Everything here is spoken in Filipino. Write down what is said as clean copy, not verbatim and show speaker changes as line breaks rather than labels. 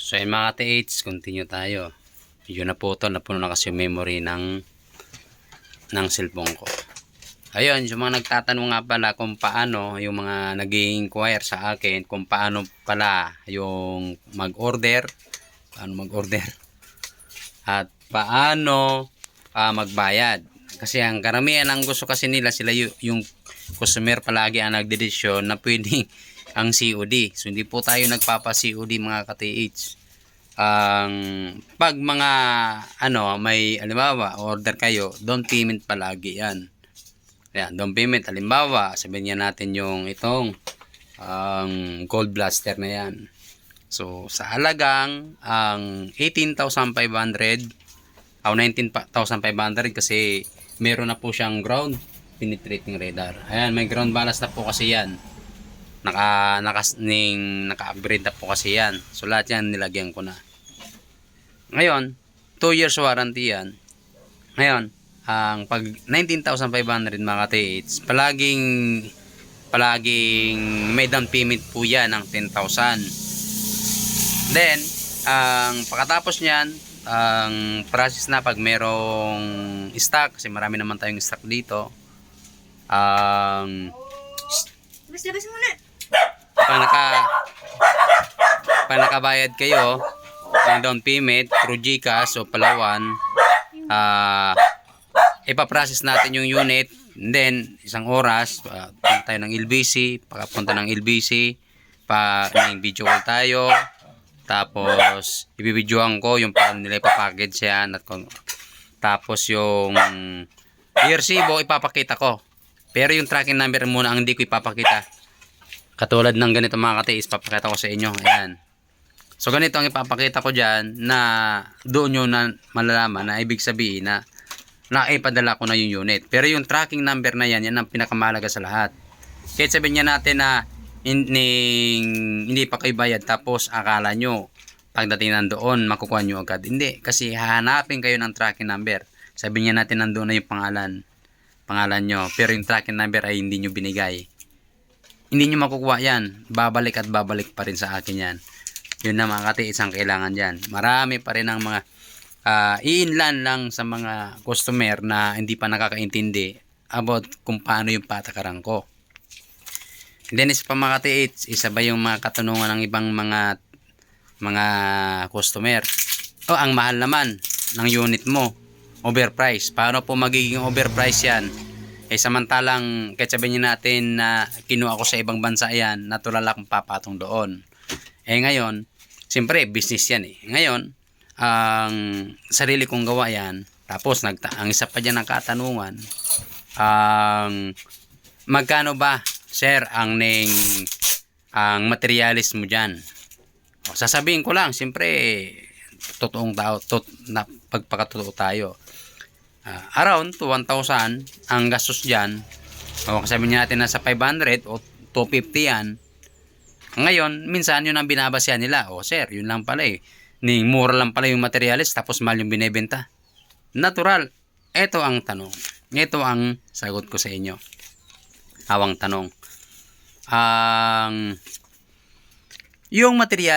So ayun mga TH, continue tayo. Yun na po ito, napuno na kasi yung memory ng cellphone ko. Ayun, yung mga nagtatanong nga pala kung paano yung mga nag-i-inquire sa akin kung paano pala yung mag-order, at paano magbayad. Kasi ang karamihan ang gusto kasi nila sila yung customer palagi ang nagdedesisyon na pwedeng ang COD. So hindi po tayo nagpapa-COD mga ka-TH. Pag mga may halimbawa order kayo, down payment palagi yan. Ayan, down payment halimbawa sabihin niya natin yung itong Gold Blaster na yan. So sa halagang 18,500 o 19,500 kasi meron na po siyang ground penetrating radar. Ayan, may ground ballast na po kasi yan. Naka-upgrade na po kasi yan. So lahat yan nilagyan ko na. Ngayon, 2 years warranty yan. Ngayon, ang pag 19,500 mga TH, palaging may down payment po yan ng 10,000. Then, ang pagkatapos niyan, ang process na pag merong stock, kasi marami naman tayong stock dito.
Labas muna.
Pag nakabayad kayo ng down payment through GCash o Palawan, ipaprocess natin yung unit. And then, isang oras, punta tayo ng LBC, pagkapunta ng LBC, may video call tayo. Tapos, ibibidyohan ko yung paano nila ipapackage yan. Tapos, yung resibo, ipapakita ko. Pero yung tracking number muna ang hindi ko ipapakita. Katulad ng ganito mga ka-TH, papakita ko sa inyo. Ayan. So, ganito ang ipapakita ko dyan na doon nyo na malalaman na ibig sabihin na naipadala ko na yung unit. Pero yung tracking number na yan, yan ang pinakamahalaga sa lahat. Kahit sabihin niya natin na hindi pa kayo bayad tapos akala nyo pagdating nandoon makukuha nyo agad. Hindi, kasi hahanapin kayo ng tracking number. Sabihin niya natin nandoon na yung pangalan nyo, pero yung tracking number ay hindi nyo binigay. Hindi nyo makukuha yan. Babalik at babalik pa rin sa akin yan. Yun na mga ka-TH ang kailangan dyan. Marami pa rin ang mga iinlan lang sa mga customer na hindi pa nakakaintindi about kung paano yung patakaran ko. And then isa pa mga ka-TH, isa ba yung mga katanungan ng ibang mga customer? Ang mahal naman ng unit mo, overprice. Paano po magiging overprice yan? Samantalang kahit sabihin natin na kinuha ko sa ibang bansa yan, natural akong papatong doon. Ngayon, siyempre business yan Ngayon, ang sarili kong gawa yan. Tapos ang isa pa dyan ng katanungan, magkano ba sir ang materialis mo dyan? Sasabihin ko lang, siyempre totoong tao, pagpakatotoo tayo. Around 1,000 ang gastos dyan. Sabihin natin na sa 500 o 250 yan. Ngayon, minsan yun ang binabasya nila. Sir, yun lang pala mura lang pala yung materialis tapos mahal yung binebenta. Natural. Ito ang tanong. Ito ang sagot ko sa inyo. Awang tanong. Yung materialis